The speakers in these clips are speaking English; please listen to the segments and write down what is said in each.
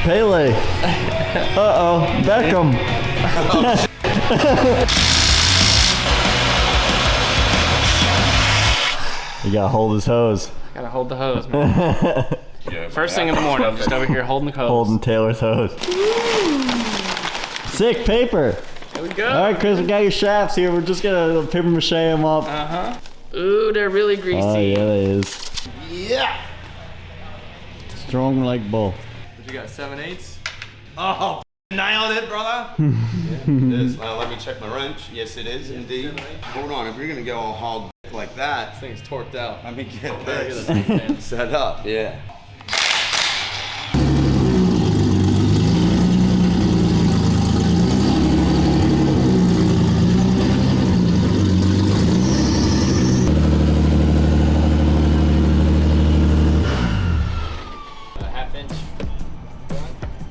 Pele. Uh-oh, Beckham. You gotta hold his hose. Gotta hold the hose, man. First thing in the morning, just over here holding the hose. Holding Taylor's hose. Sick paper. There we go. All right, Chris, we got your shafts here. We're just gonna paper mache them up. Uh-huh. Ooh, they're really greasy. Oh, yeah, it is. Yeah. Strong like bull. What you got, 7/8? Oh, nailed it, brother. Yeah, it is. Let me check my wrench. Yes, it is indeed. Hold on, if you're gonna go all hauled like that, This thing's torqued out. let me get this set up. Yeah.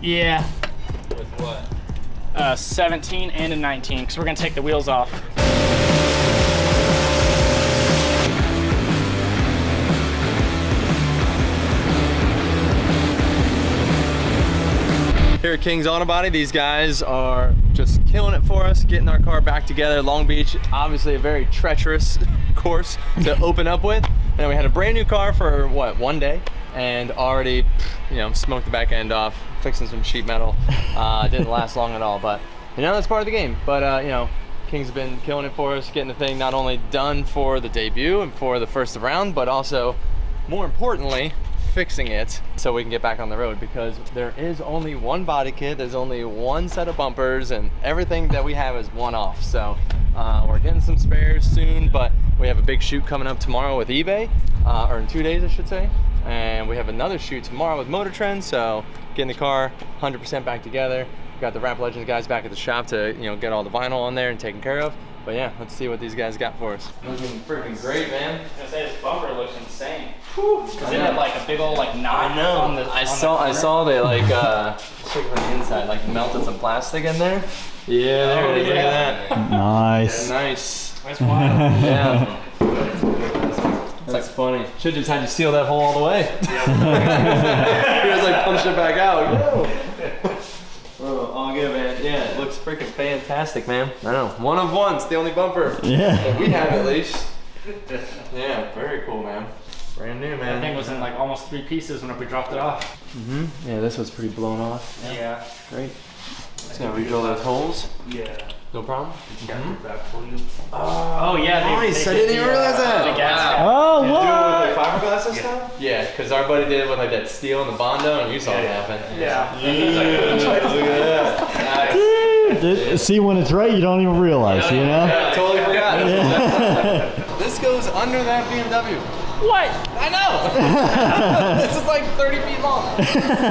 Yeah. With what? 17 and a 19, because we're gonna take the wheels off. Here at King's Auto Body, these guys are just killing it for us, getting our car back together. Long Beach, obviously a very treacherous course to open up with. And we had a brand new car for what, 1 day? And already, you know, smoked the back end off, fixing some sheet metal. Didn't last long at all, but you know, that's part of the game. But you know, King's been killing it for us, getting the thing not only done for the debut and for the first round, but also, more importantly, fixing it so we can get back on the road, because there is only one body kit, there's only one set of bumpers, and everything that we have is one-off. So we're getting some spares soon, but we have a big shoot coming up tomorrow with eBay, or in 2 days I should say. And we have another shoot tomorrow with Motor Trend, so getting the car 100% back together. Got the Rap Legends guys back at the shop to, you know, get all the vinyl on there and taken care of. But yeah, let's see what these guys got for us. Looking freaking great, man. I was gonna say, this bumper looks insane. Because it had like a big old like knot on the I saw they like check on the inside, like melted some plastic in there. Yeah, there it is. Look at that. Nice. Yeah, nice. That's wild. Yeah. That's funny. Should just had you seal that hole all the way. He was like punched it back out. Oh, all good, man. Yeah, it looks freaking fantastic, man. I know. One of one. It's the only bumper Yeah. that we have, at least. Yeah, very cool, man. Brand new, man. That thing was in like almost 3 pieces whenever we dropped it off. Mm-hmm. Yeah, this was pretty blown off. Yeah. Great. Just gonna re-drill those holes. Yeah. No problem. Back for you. Oh yeah, Nice. I didn't even realize that. The gas cap. Oh, Do it what? with like fiberglass and stuff? Yeah, because our buddy did it with like that steel and the Bondo, and you saw it happen. Yeah. Look at that. Nice. Dude, see, when it's right, you don't even realize, you know? Yeah, I totally forgot. This goes under that BMW. What? I know. This is like 30 feet long.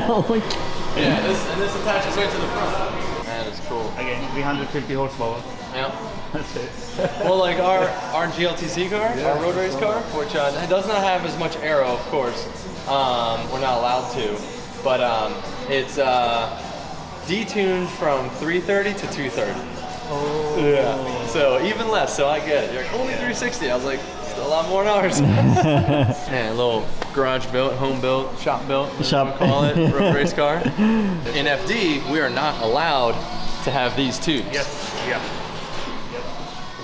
Oh my God. Yeah, this attaches right to the front. That is cool. Again, 350 horsepower. Yeah. That's it. Well, like our GLTC car, our road race car, which does not have as much aero, of course. We're not allowed to, but it's detuned from 330 to 230. Oh. Yeah. So even less. So I get it. You're like only 360. I was like, still a lot more than ours. Yeah, a little garage built, home built, shop built, Shop. call it, road race car. In FD, we are not allowed to have these tubes. Yes. Yeah.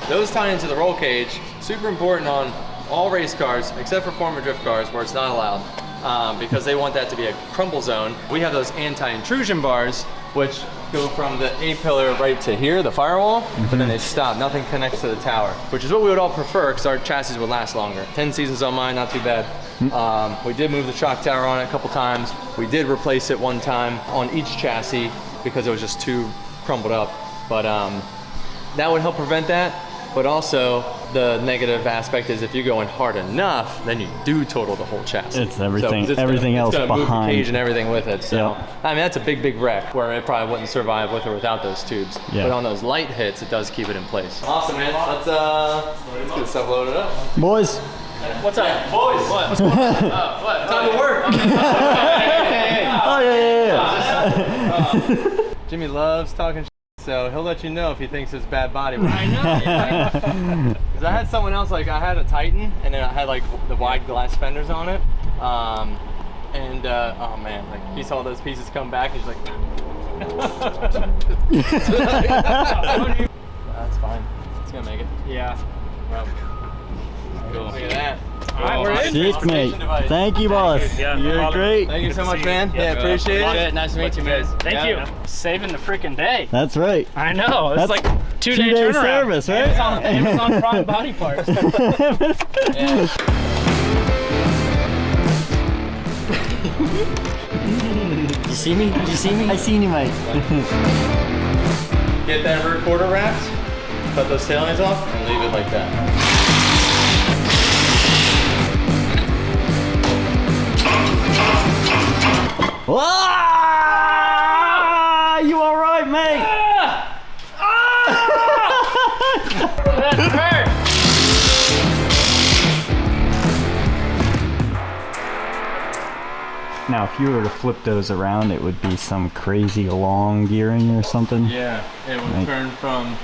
Those tie into the roll cage, super important on all race cars, except for former drift cars where it's not allowed, because they want that to be a crumble zone. We have those anti-intrusion bars, which go from the A-pillar right to here, the firewall, but then they stop. Nothing connects to the tower, which is what we would all prefer because our chassis would last longer. 10 seasons on mine, not too bad. We did move the shock tower on it a couple times. We did replace it one time on each chassis because it was just too crumbled up. But that would help prevent that. But also, the negative aspect is if you're going hard enough, then you do total the whole chassis. It's everything, So it's everything gonna, else it's gonna behind. move the cage and everything with it. So, Yep. I mean, that's a big, big wreck where it probably wouldn't survive with or without those tubes. Yeah. But on those light hits, it does keep it in place. Awesome, man. Let's get this stuff loaded up. Boys. What's up, boys? What's going on? What? Time to work. Oh yeah. Jimmy loves talking shit, so he'll let you know if he thinks it's bad body work. I know. Because I had someone else, like I had a Titan, and then I had like the wide glass fenders on it. Oh man, like he saw those pieces come back, and he's like, that's fine. It's gonna make it. Yeah. Cool. Look at that. All right, we're in. Sick, mate. Thank you, boss. Yeah, no You're problem. great. Thank you so much, man. Yeah, Yeah, appreciate it. Nice to meet you, man. Thank you. Saving the freaking day. That's right. I know. It's That's like 2 day 2-day turnaround. service, right? Amazon Prime body parts. Yeah. You see me? Did you see me? I seen you, mate. Get that rear quarter wrapped, cut those tail ends off, and leave it like that. Ah! You all right, mate? That hurt. Now, if you were to flip those around, it would be some crazy long gearing or something. Yeah, it would Right. turn from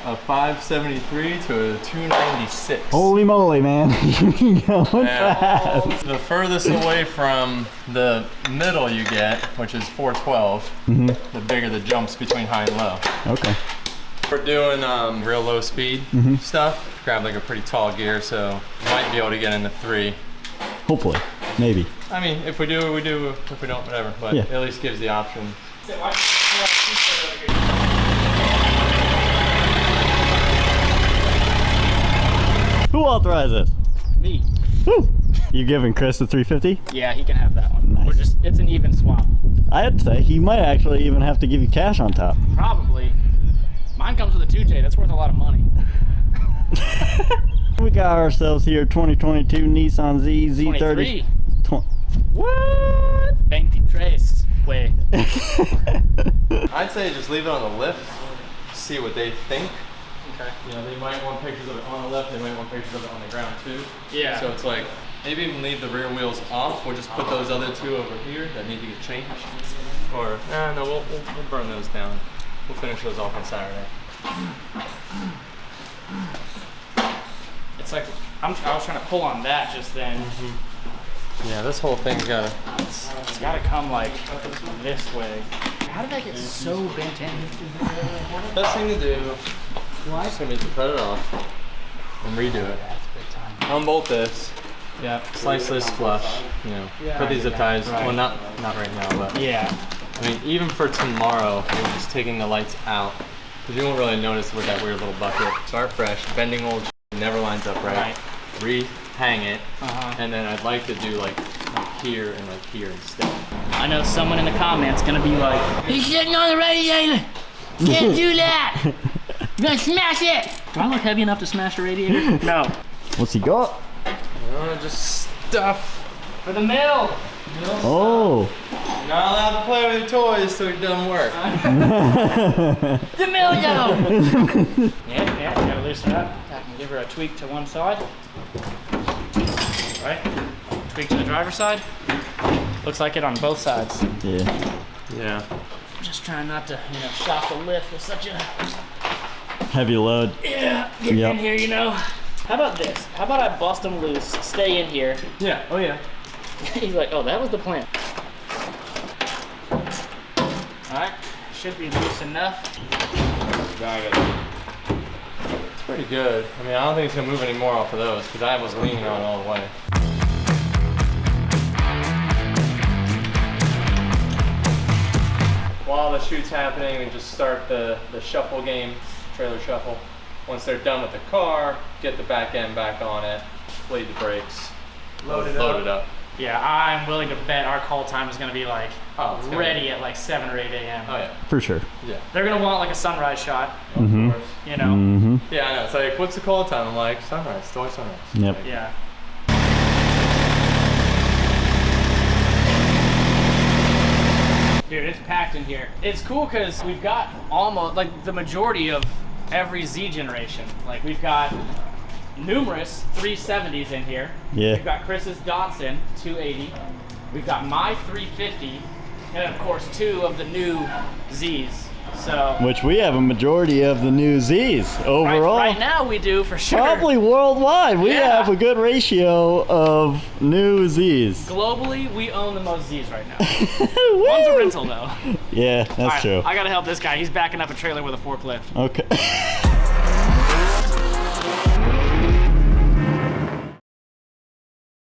a 573 to a 296. Holy moly, man. You're going fast. The furthest away from the middle you get, which is 412, the bigger the jumps between high and low. Okay. We're doing real low speed stuff. Grab like a pretty tall gear, so you might be able to get into 3. Hopefully. Maybe. I mean, if we do, we do. If we don't, whatever. But Yeah. it at least gives the option. Who authorized this? Me. Woo! You giving Chris the 350? Yeah, he can have that one. Nice. We're just, it's an even swap. I'd say he might actually even have to give you cash on top. Probably. Mine comes with a 2J. That's worth a lot of money. We got ourselves here 2022 Nissan Z30. 23. What? 23. Wait. I'd say just leave it on the lift, see what they think. Okay. You know, they might want pictures of it on the lift, they might want pictures of it on the ground too. Yeah. So it's like, maybe even leave the rear wheels off, we'll just put those other 2 over here that need to get changed. Or, no, we'll burn those down. We'll finish those off on Saturday. It's like, I was trying to pull on that just then. Yeah, this whole thing's gotta... It's gotta come like this way. How did that get so bent in? Best thing to do, just gonna be to cut it off and redo it. Unbolt this, Yeah. slice this flush, you know, put these zip ties, well not right now, but Yeah. I mean, even for tomorrow, we're just taking the lights out, because you won't really notice with that weird little bucket. Start fresh, bending old never lines up right. Re-hang it, and then I'd like to do like here and like here instead. I know someone in the comments gonna be like, "He's sitting on the radiator. Can't do that. You're gonna smash it." Do I look heavy enough to smash a radiator? No. What's he got? Just stuff. For the mill. Oh. You're not allowed to play with your toys so it doesn't work. The mill, yo. Yeah, you gotta loosen her up. I can give her a tweak to one side. Right? Tweak to the driver's side. Looks like it on both sides. Yeah. Yeah. I'm just trying not to, shock the lift with such a Heavy load. getting Yep. in here, How about this? How about I bust them loose, stay in here. Yeah, oh yeah. He's like, oh, that was the plan. All right, should be loose enough. It's pretty good. I mean, I don't think it's gonna move any more off of those because I was leaning on it all the way. While the shoot's happening, we just start the shuffle game, trailer shuffle. Once they're done with the car, get the back end back on it, bleed the brakes, load it up. Yeah, I'm willing to bet our call time is gonna be like Oh, it's gonna ready at like 7 or 8 a.m. Oh yeah, For sure. yeah. They're gonna want like a sunrise shot, Of course. you know? Mm-hmm. Yeah, I know. It's like, what's the call time? I'm like, sunrise, it's always sunrise. Yep. Like, Yeah. Dude, it's packed in here. It's cool because we've got almost like the majority of every Z generation. Like we've got numerous 370s in here. Yeah. We've got Chris's Datsun 280. We've got my 350, and of course 2 of the new Zs. So Which we have a majority of the new Zs overall. right now we do for sure. Probably worldwide, we Yeah. have a good ratio of new Zs. Globally, we own the most Zs right now. Woo! One's a rental though. Yeah, that's All right, true. I gotta help this guy. He's backing up a trailer with a forklift. Okay.